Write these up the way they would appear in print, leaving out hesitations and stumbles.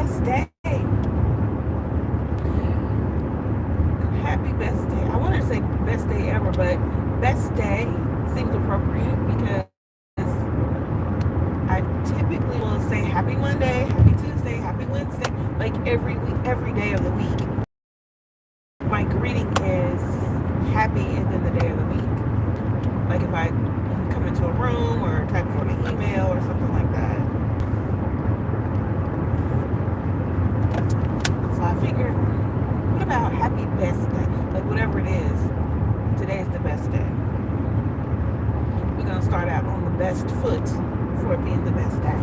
best day. Happy best day. I wanted to say best day ever, but best day seems appropriate because I typically will say happy Monday, happy Tuesday, happy Wednesday, like every week, every day of the week. My greeting is happy and then the day of the week. Like if I come into a room or type on an email or something like that. So I figured, what about happy best day? Like whatever it is, today is the best day. We're going to start out on the best foot for it being the best day.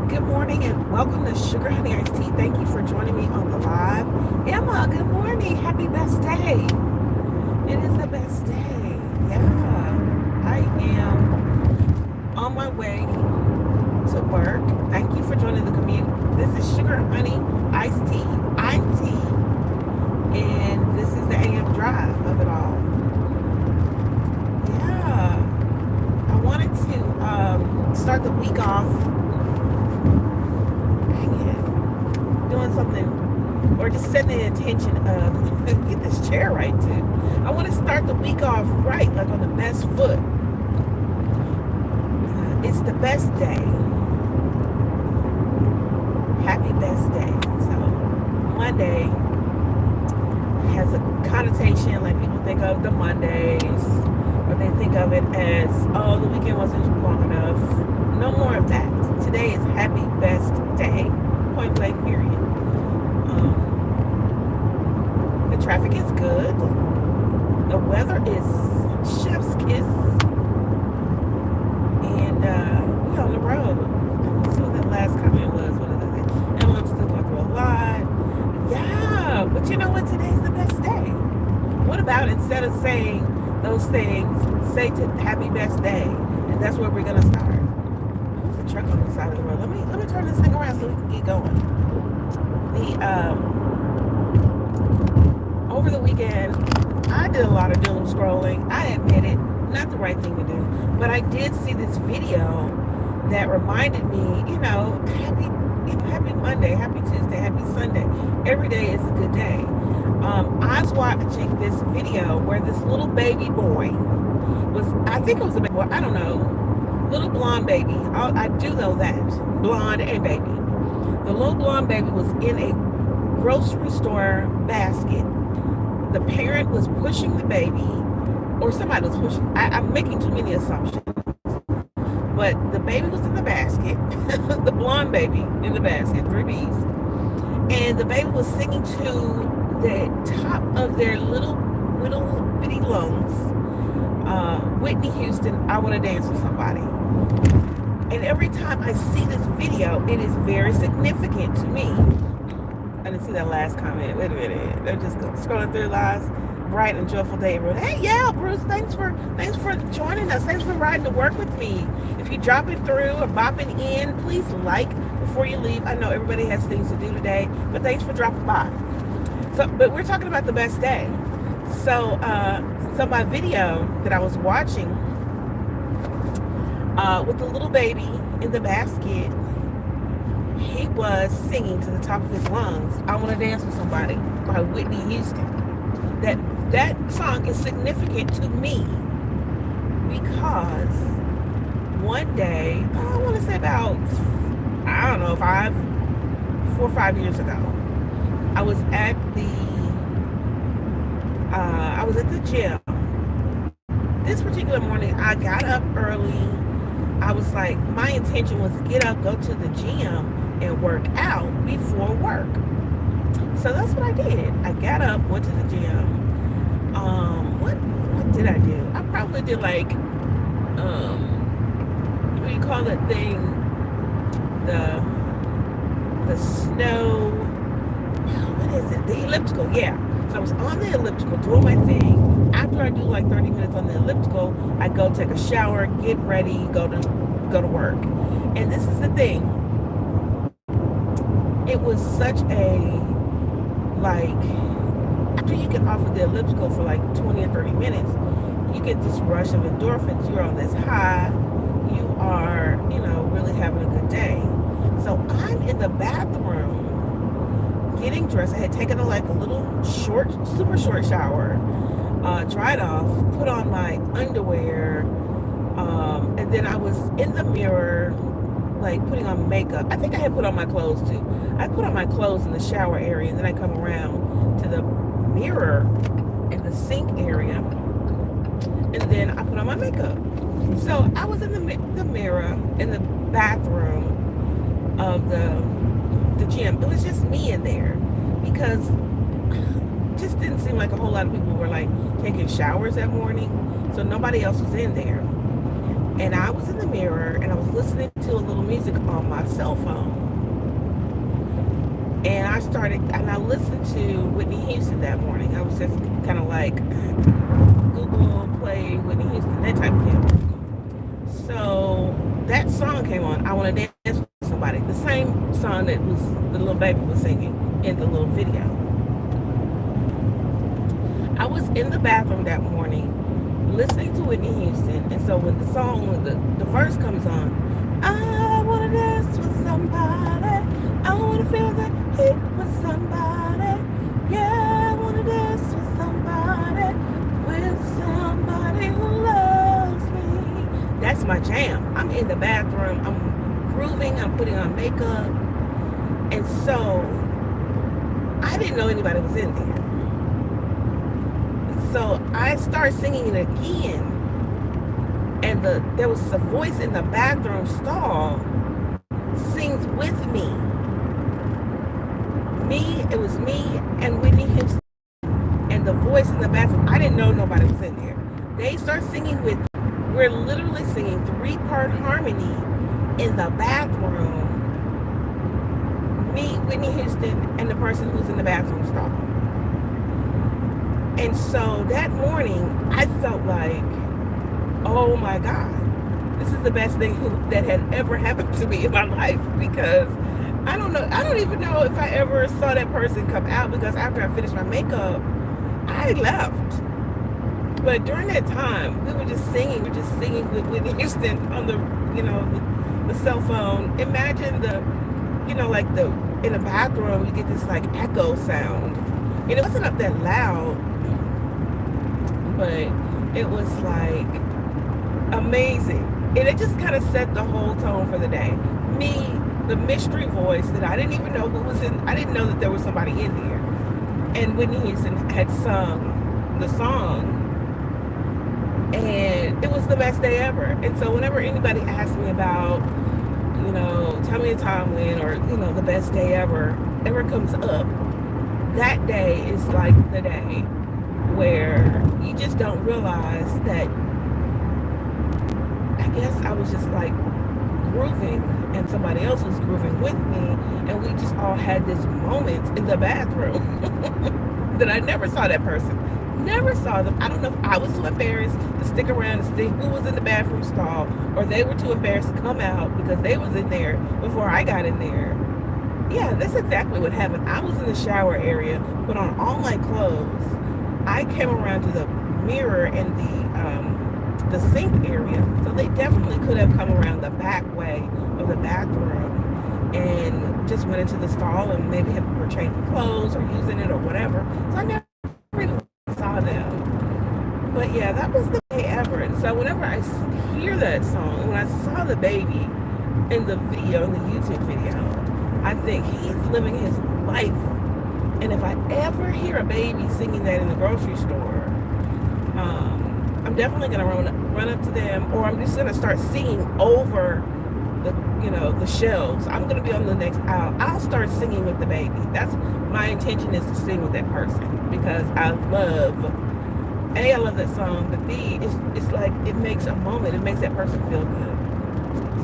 Good morning and welcome to Sugar Honey Iced Tea. Thank you for joining me on the live. Emma, good morning. Happy best day. It is the best day. Yeah. I am on my way to work. Thank you for joining the commute. This is Sugar Honey Iced Tea. I'm T. And this is the AM drive of it all. Yeah. I wanted to start the week off doing something or just setting the intention of get this chair right too. I want to start the week off right, like on the best foot. It's the best day. Happy best day. So Monday has a connotation like people think of the Mondays, or they think of it as, oh, the weekend wasn't long enough. No more of that. Today is happy best day. Point blank period. The traffic is good. The weather is chef's kiss. And we on the road. So that last comment was, what is it? And I'm still going through a lot. Yeah, but you know what? Today's the best day. What about instead of saying those things, say to happy best day? And that's where we're gonna start. There's a truck on the side of the road. Let me turn this thing around so we can get going. Over the weekend, I did a lot of doom scrolling. I admit it, not the right thing to do, but I did see this video that reminded me, happy Monday, happy Tuesday, happy Sunday. Every day is a good day. I was watching this video where this little baby boy I think it was a baby boy, I don't know, little blonde baby. I do know that, blonde and baby. The little blonde baby was in a grocery store basket. The parent was pushing the baby, or somebody was pushing. I'm making too many assumptions. But the baby was in the basket, the blonde baby in the basket, 3 B's. And the baby was singing to the top of their little bitty lungs, Whitney Houston, I Want to Dance with Somebody. And every time I see this video, it is very significant to me. I didn't see that last comment. Wait a minute. They're just scrolling through lives. Bright and joyful day, everyone. Hey, yeah, Bruce, thanks for joining us. Thanks for riding to work with me. If you're dropping through or bopping in, please like before you leave. I know everybody has things to do today, but thanks for dropping by. But we're talking about the best day. So my video that I was watching with the little baby in the basket, he was singing to the top of his lungs, I Want to Dance with Somebody by Whitney Houston. That song is significant to me because one day, I want to say about, I don't know, 4 or 5 years ago, I was at the gym. This particular morning, I got up early. I was like, my intention was to get up, go to the gym, and work out before work. So that's what I did. I got up, went to the gym. What did I do? I probably did like, what do you call that thing? The snow, what is it? The elliptical, yeah. So I was on the elliptical doing my thing. After I do like 30 minutes on the elliptical, I go take a shower, get ready, go to work. And this is the thing. It was such a, like, after you get off of the elliptical for like 20 or 30 minutes, you get this rush of endorphins. You're on this high. you are, really having a good day. So I'm in the bathroom getting dressed. I had taken a little short, super short shower, dried off, put on my underwear, and then I was in the mirror, like putting on makeup. I think I had put on my clothes too. I put on my clothes in the shower area, and then I come around to the mirror in the sink area, and then I put on my makeup. So I was in the mirror in the bathroom of the gym. It was just me in there because it just didn't seem like a whole lot of people were like taking showers that morning. So nobody else was in there. And I was in the mirror and I was listening to a little music on my cell phone. And I listened to Whitney Houston that morning. I was just kind of like Google play Whitney Houston, that type of thing. So that song came on, I Want to Dance with Somebody. The same song that the little baby was singing in the little video. I was in the bathroom that morning listening to Whitney Houston, and so when the verse comes on, I wanna dance with somebody, I wanna feel the heat with somebody, yeah, I wanna dance with somebody who loves me. That's my jam. I'm in the bathroom, I'm grooving, I'm putting on makeup, and so I didn't know anybody was in there. So I start singing it again, and there was a voice in the bathroom stall sings with me. It was me and Whitney Houston, and the voice in the bathroom. I didn't know nobody was in there. They start singing with me. We're literally singing 3-part harmony in the bathroom. Me, Whitney Houston, and the person who's in the bathroom stall. And so that morning, I felt like, oh my God, this is the best thing that had ever happened to me in my life, because I don't even know if I ever saw that person come out, because after I finished my makeup, I left. But during that time, we were just singing with Whitney Houston on the cell phone. Imagine in a bathroom, you get this like echo sound. And it wasn't up that loud, but it was like amazing. And it just kind of set the whole tone for the day. Me, the mystery voice that I didn't even know who was in, I didn't know that there was somebody in there. And Whitney Houston had sung the song. And it was the best day ever. And so whenever anybody asks me about, tell me a time when, or, the best day ever comes up, that day is like the day where you just don't realize that, I guess I was just like grooving and somebody else was grooving with me, and we just all had this moment in the bathroom that I never saw that person. Never saw them. I don't know if I was too embarrassed to stick around and see who was in the bathroom stall, or they were too embarrassed to come out because they was in there before I got in there. Yeah, that's exactly what happened. I was in the shower area, put on all my clothes. I came around to the mirror in the sink area, so they definitely could have come around the back way of the bathroom and just went into the stall and maybe were changing clothes or using it or whatever. So I never really saw them. But yeah, that was the day ever. And so whenever I hear that song, when I saw the baby in the video, in the YouTube video, I think he's living his life. And if I ever hear a baby singing that in the grocery store, I'm definitely going to run up to them, or I'm just going to start singing over the shelves. I'm going to be on the next aisle. I'll start singing with the baby. That's my intention, is to sing with that person, because I love that song, but B, it's like it makes a moment. It makes that person feel good.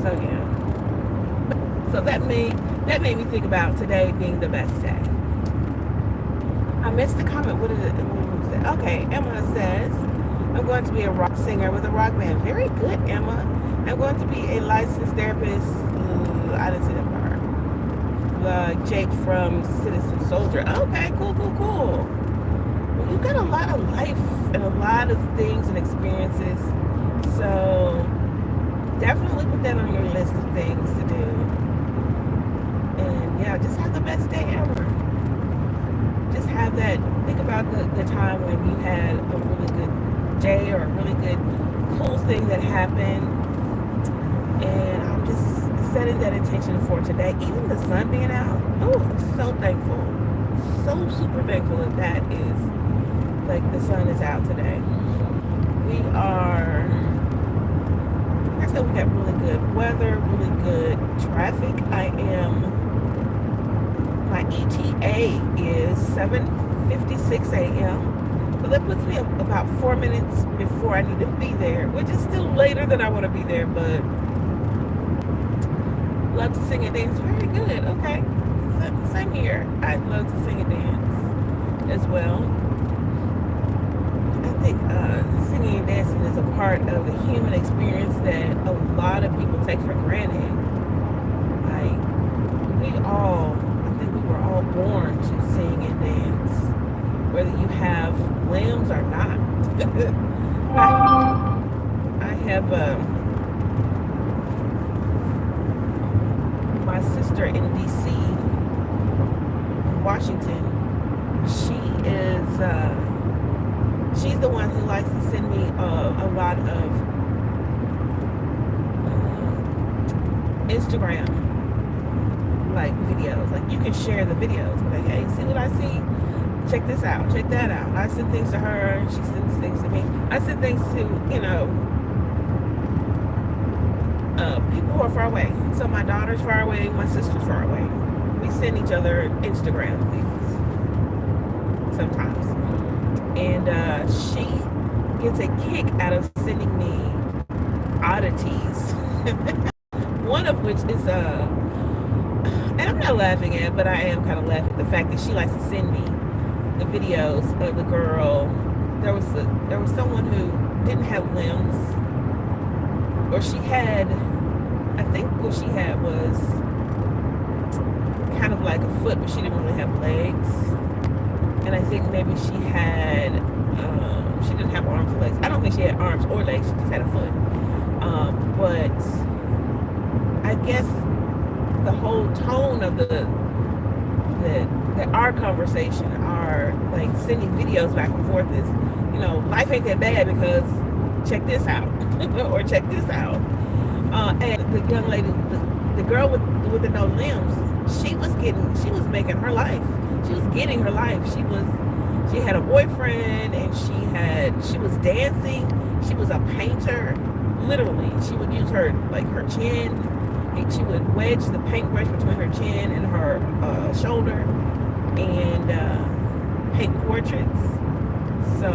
So yeah. So that made me think about today being the best day. I missed the comment. What is it? Okay, Emma says, I'm going to be a rock singer with a rock band. Very good, Emma. I'm going to be a licensed therapist. I didn't see that part. Jake from Citizen Soldier. Okay, cool. Well, you've got a lot of life and a lot of things and experiences. So definitely definitely put that on your list of things to do. And yeah, just have the best day ever. Just have that. Think about the time when you had a really good day or a really good cool thing that happened. And I'm just setting that intention for today. Even the sun being out. Oh, I'm so thankful. So super thankful that is, like, the sun is out today. We are, like I said, we got really good weather, really good traffic. My ETA is 7:56 a.m. So that puts me about 4 minutes before I need to be there, which is still later than I want to be there, but love to sing and dance. Very good. Okay. Same here. I love to sing and dance as well. I think singing and dancing is a part of the human experience that a lot of people take for granted. Like, I think we were all born to sing and dance, whether you have limbs or not. I have my sister in DC, Washington. She's the one who likes to send me a lot of Instagram like videos. Like, you can share the videos. Like, hey, see what I see? Check this out. Check that out. I send things to her, and she sends things to me. I send things to, people who are far away. So my daughter's far away, my sister's far away. We send each other Instagram things sometimes. And she gets a kick out of sending me oddities. One of which is, and I'm not laughing at, but I am kind of laughing at the fact that she likes to send me the videos of the girl. There was someone who didn't have limbs, or she had, I think what she had was kind of like a foot, but she didn't really have legs. And I think maybe she didn't have arms or legs. I don't think she had arms or legs. She just had a foot. But I guess the whole tone of our conversation, our like sending videos back and forth is, life ain't that bad because check this out or check this out. And the young lady, the girl with the no limbs, she was making her life. She was getting her life. She had a boyfriend, and she was dancing. She was a painter, literally. She would use her chin, and she would wedge the paintbrush between her chin and her shoulder, and paint portraits. So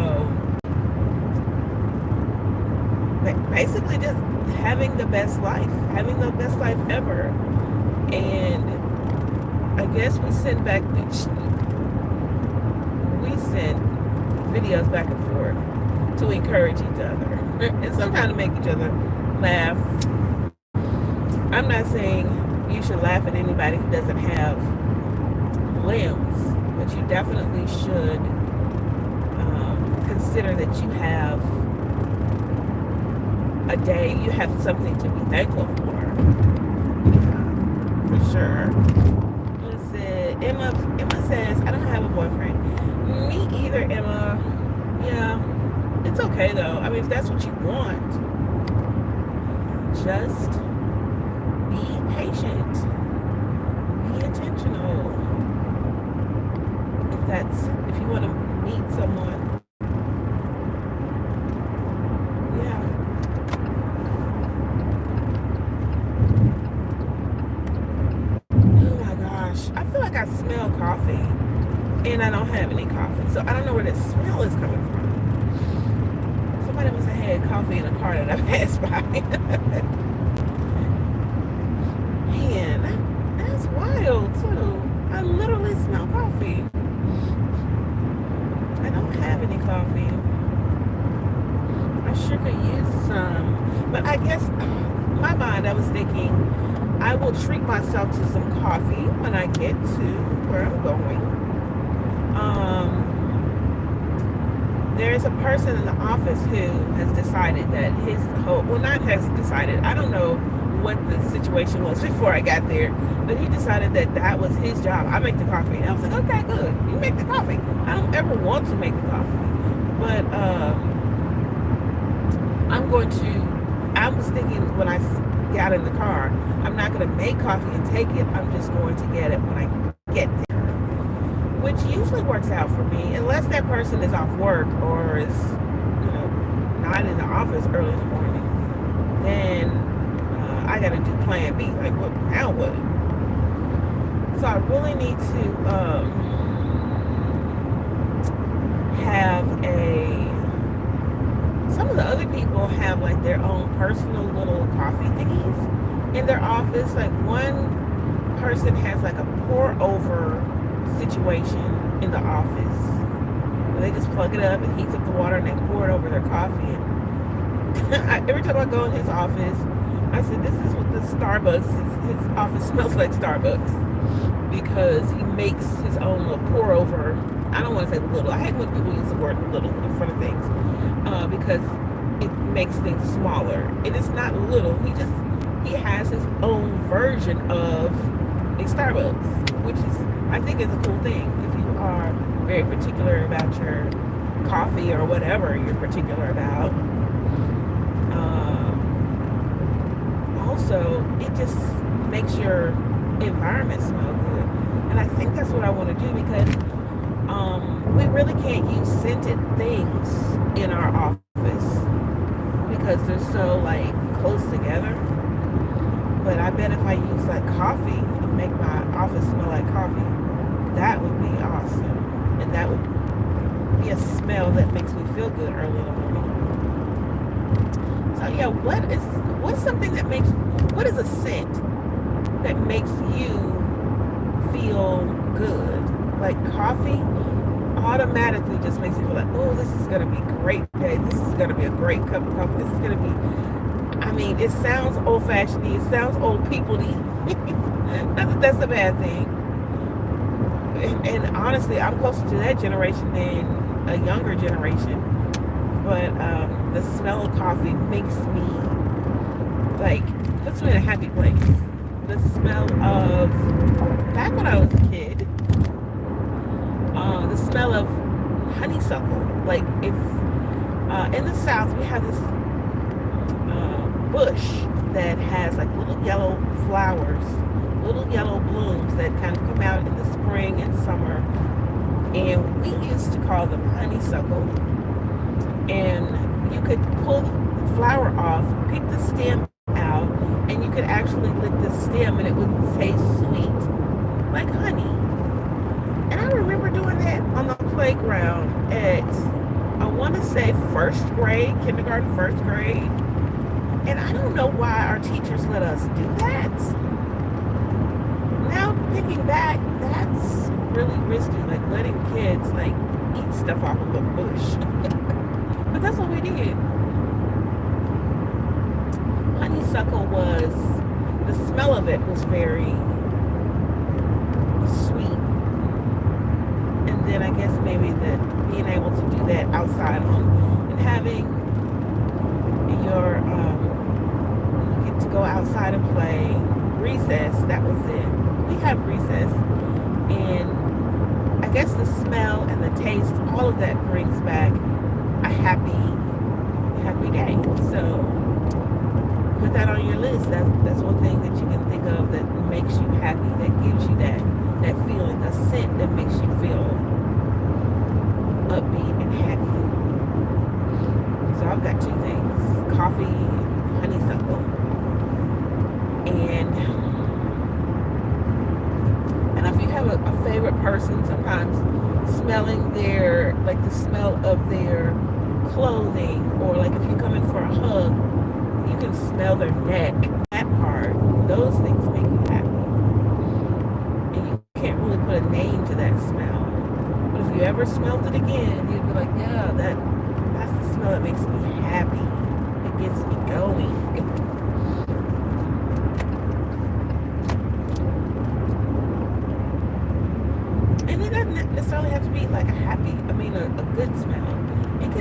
basically, just having the best life ever. And I guess we send videos back and forth to encourage each other and sometimes to make each other laugh. I'm not saying you should laugh at anybody who doesn't have limbs, but you definitely should consider that you have a day, you have something to be thankful for sure. Emma says, I don't have a boyfriend. Me either, Emma. Yeah, it's okay though. I mean, if that's what you want, just be patient, be intentional. If you want to meet someone, yeah. Oh my gosh, I feel like I smell coffee, and I don't have any coffee, so I don't know where the smell is coming from. Somebody must have had coffee in a car that I passed by. Man, that's wild too. I literally smell coffee. I don't have any coffee. I sure could use some, but I guess in my mind I was thinking I will treat myself to some coffee when I get to where I'm going. There's a person in the office who has decided that his whole, well, not has decided, I don't know what the situation was before I got there, but he decided that that was his job. I make the coffee. And I was like, okay, good. You make the coffee. I don't ever want to make the coffee. But I was thinking when I got in the car, I'm not going to make coffee and take it. I'm just going to get it when I get there. Which usually works out for me, unless that person is off work or is, not in the office early in the morning. Then I got to do plan B. Like, what? Now what? So I really need to have some of the other people have like their own personal little coffee thingies in their office. Like one person has like a pour over situation in the office where they just plug it up and heats up the water and they pour it over their coffee. And every time I go in his office, I said, this is what the Starbucks, his office smells like Starbucks, because he makes his own little pour over. I don't want to say little. I hate when people use the word little in front of things, because it makes things smaller. And it's not little. He has his own version of a Starbucks, which is, I think, is a cool thing. If you are very particular about your coffee or whatever you're particular about. Also, it just makes your environment smell good. And I think that's what I want to do, because we really can't use scented things in our office because they're so like close together. But I bet if I use like coffee and make my office smell like coffee, that would be awesome. And that would be a smell that makes me feel good early in the morning. So yeah, what is a scent that makes you feel good? Like coffee automatically just makes you feel like, oh, this is going to be a great day. This is going to be a great cup of coffee. This is going to be, I mean, it sounds old-fashioned. It sounds old people-y. Not that that's a bad thing. And honestly, I'm closer to that generation than a younger generation. But the smell of coffee makes me, like, puts me in a happy place. The smell of, back when I was a kid, the smell of honeysuckle. Like, if in the South we have this bush that has like little yellow flowers, little yellow blooms that kind of come out in the spring and summer, and we used to call them honeysuckle. And you could pull the flower off, pick the stem out, and you could actually lick the stem and it would taste sweet, like honey. And I remember doing that on the playground at, I want to say first grade, kindergarten, first grade. And I don't know why our teachers let us do that. Now thinking back, that's really risky, like letting kids like eat stuff off of a bush. But that's what we did. Honeysuckle was, the smell of it was very sweet. And then I guess maybe that being able to do that outside and having your, you get to go outside and play. Recess, that was it. We have recess. And I guess the smell and the taste, all of that brings back a happy day. So put that on your list. That's one thing that you can think of that makes you happy, that gives you that feeling, a scent that makes you feel upbeat and happy. So I've got two things: coffee, honeysuckle, and if you have a favorite person, sometimes smelling their, like the smell of their clothing, or like if you're coming for a hug, you can smell their neck, that part, those things make you happy. And you can't really put a name to that smell. But if you ever smelled it again, you'd be like, yeah, that's the smell that makes me happy. It gets me going. And it doesn't necessarily have to be like a good smell. It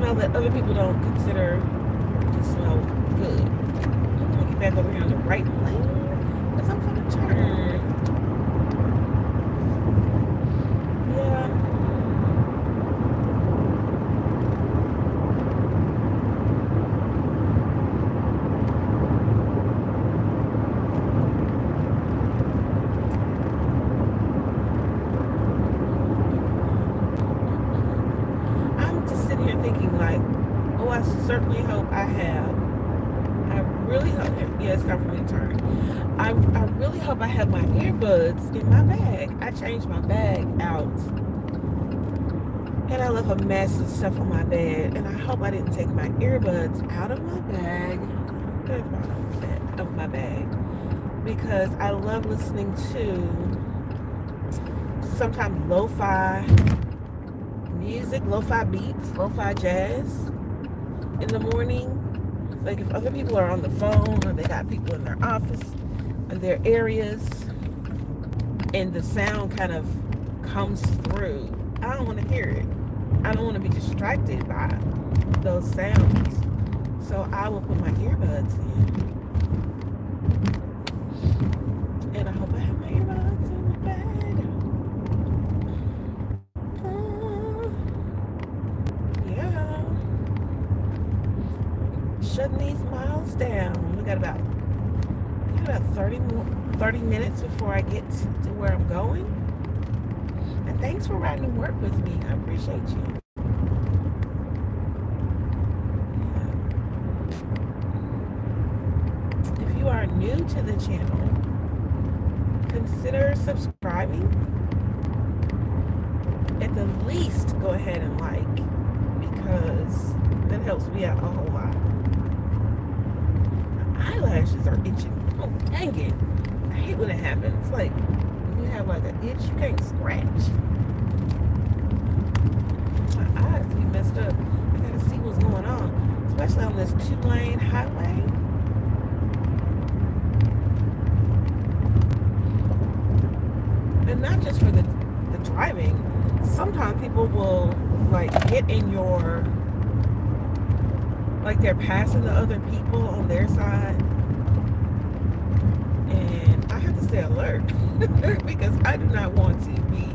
smell that other people don't consider to smell good. I'm gonna get back over here on the right lane because I'm gonna turn. Yeah. I'm just sitting here thinking like, oh, I certainly hope I have. I really hope. Yeah, it's time for me to turn. I really hope I have my earbuds in my bag. I changed my bag out, and I left a mess of stuff on my bed. And I hope I didn't take my earbuds out of my bag. There's one of my bag because I love listening to sometimes lo-fi music, lo-fi beats, lo-fi jazz in the morning. Like if other people are on the phone or they got people in their office or their areas and the sound kind of comes through, I don't want to hear it. I don't want to be distracted by those sounds. So I will put my earbuds in. And I hope I have my earbuds in my bag. Yeah. Shutting these miles down. We got about 30 minutes before I get to where I'm going. And thanks for riding to work with me. I appreciate you. Yeah. If you are new to the channel, consider subscribing. At the least, go ahead and like, because that helps me out a whole lot. My eyelashes are itching. Oh, dang it. I hate when it happens. Like, when you have like an itch, you can't scratch. My eyes be messed up. I gotta see what's going on, especially on this 2-lane highway. And not just for the driving. Sometimes people will like get in your, like they're passing the other people on their side, and I have to stay alert because I do not want to be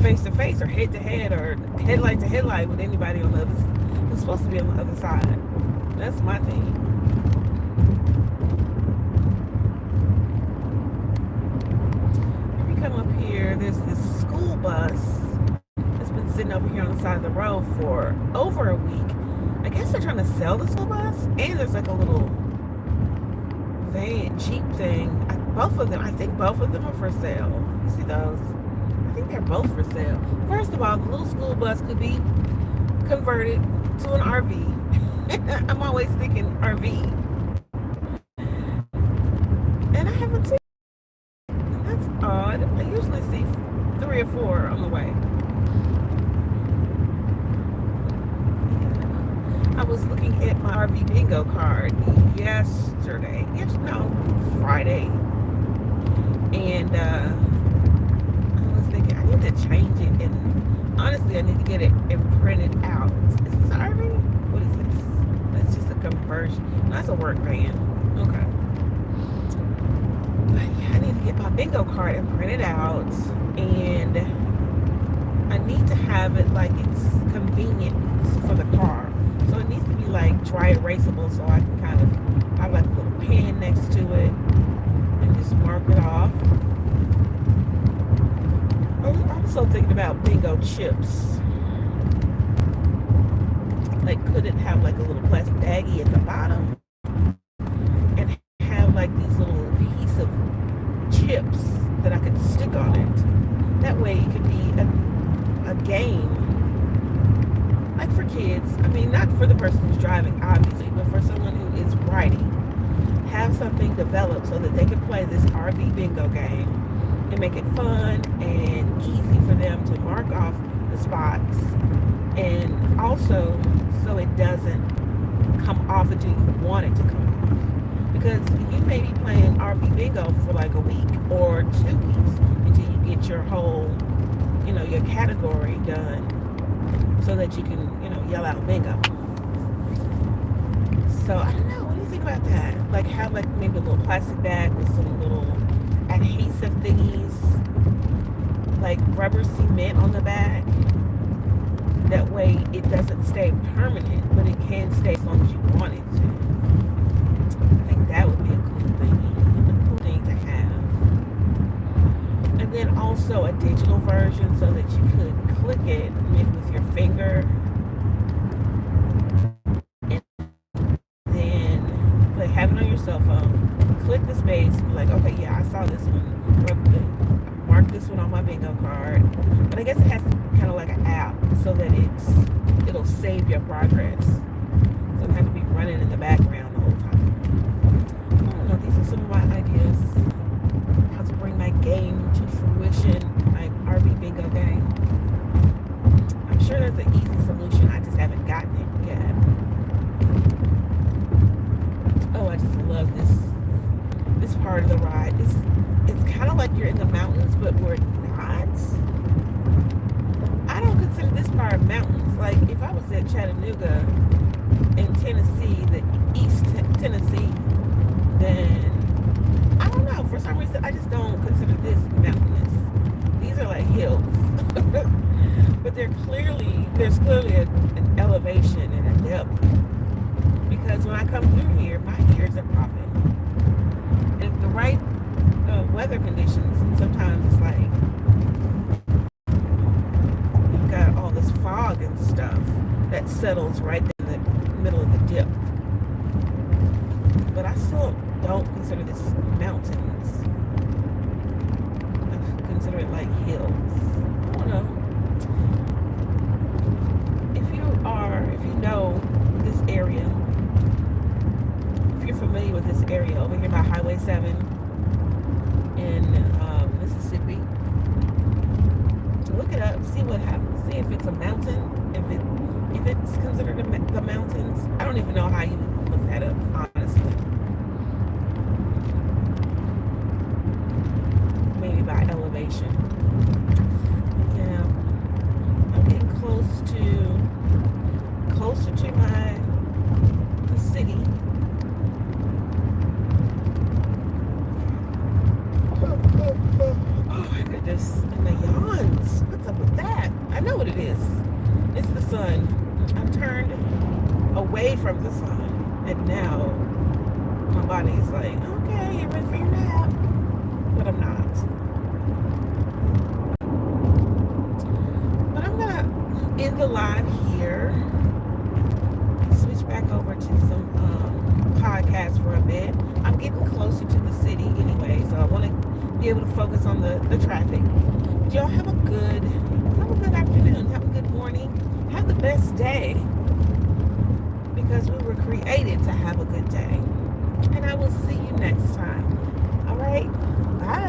face to face or head to head or headlight to headlight with anybody on the other, who's supposed to be on the other side. That's my thing. If you come up here, there's this school bus that's been sitting over here on the side of the road for over a week. I guess they're trying to sell the school bus, and there's like a little van, Jeep thing. Both of them, I think both of them are for sale. You see those? I think they're both for sale. First of all, the little school bus could be converted to an RV. I'm always thinking RV. And I haven't seen it. That's odd. I usually see 3 or 4 on the way. I was looking at my RV bingo card yesterday. Friday. And I was thinking, I need to change it. And honestly, I need to get it and print it out. Is this RV? What is this? That's just a conversion. No, that's a work van. Okay. But yeah, I need to get my bingo card and print it out. And I need to have it like it's convenient for the car. So it needs to be like dry erasable so I can kind of have like a little pen next to it and just mark it off. I'm also thinking about bingo chips. Like, could it have like a little plastic baggie at the bottom and have like these little piece of chips that I could stick on it? That way it could be a game. Like for kids, I mean, not for the person who's driving, obviously, but for someone who is riding, have something developed so that they can play this RV bingo game and make it fun and easy for them to mark off the spots, and also so it doesn't come off until you want it to come off. Because you may be playing RV bingo for like a week or 2 weeks until you get your whole, your category done. so that you can, yell out bingo. So I don't know. What do you think about that? Like have like maybe a little plastic bag with some little adhesive thingies, like rubber cement on the bag. That way it doesn't stay permanent, but it can stay as long as you want it to. I think that would be a cool thing to have. And then also a digital version so that you could click it maybe with your finger and then like have it on your cell phone. Click the space, be like, okay, yeah, I saw this one. Mark this one on my bingo card. But I guess it has kind of like an app so that it'll save your progress. So it have to be running in the background the whole time. I don't know. These are some of my ideas. How to bring my game to fruition, my RV bingo game. I'm sure there's an easy solution. I just haven't gotten it yet. Oh, I just love this part of the ride. It's kind of like you're in the mountains, but we're not. I don't consider this part mountains. Like if I was at Chattanooga in Tennessee, the East Tennessee, then I don't know. For some reason, I just don't consider this mountainous. These are like hills, but there's clearly an elevation and a depth. Because when I come through here, my ears are popping. And if the right weather conditions, and sometimes it's like you've got all this fog and stuff that settles right in the middle of the dip. But I still don't consider this mountains. I consider it like hills. I don't know. If you know this area, if you're familiar with this area over here by Highway 7 in Mississippi, look it up, see what happens, see if it's a mountain, if it's considered the mountains. I don't even know how you look that up, honestly. Maybe by elevation. Yeah, I'm getting closer to the city. Oh my goodness, and the yawns. What's up with that? I know what it is. It's the sun. I've turned away from the sun, and now my body is like, okay, you're ready for your nap. But I'm not. But I'm gonna end the live here. Switch back over to some podcasts for a bit. I'm getting closer to the city anyway, so I want to be able to focus on the traffic. Y'all have a good afternoon, have a good morning, have the best day, because we were created to have a good day. And I will see you next time. All right, bye.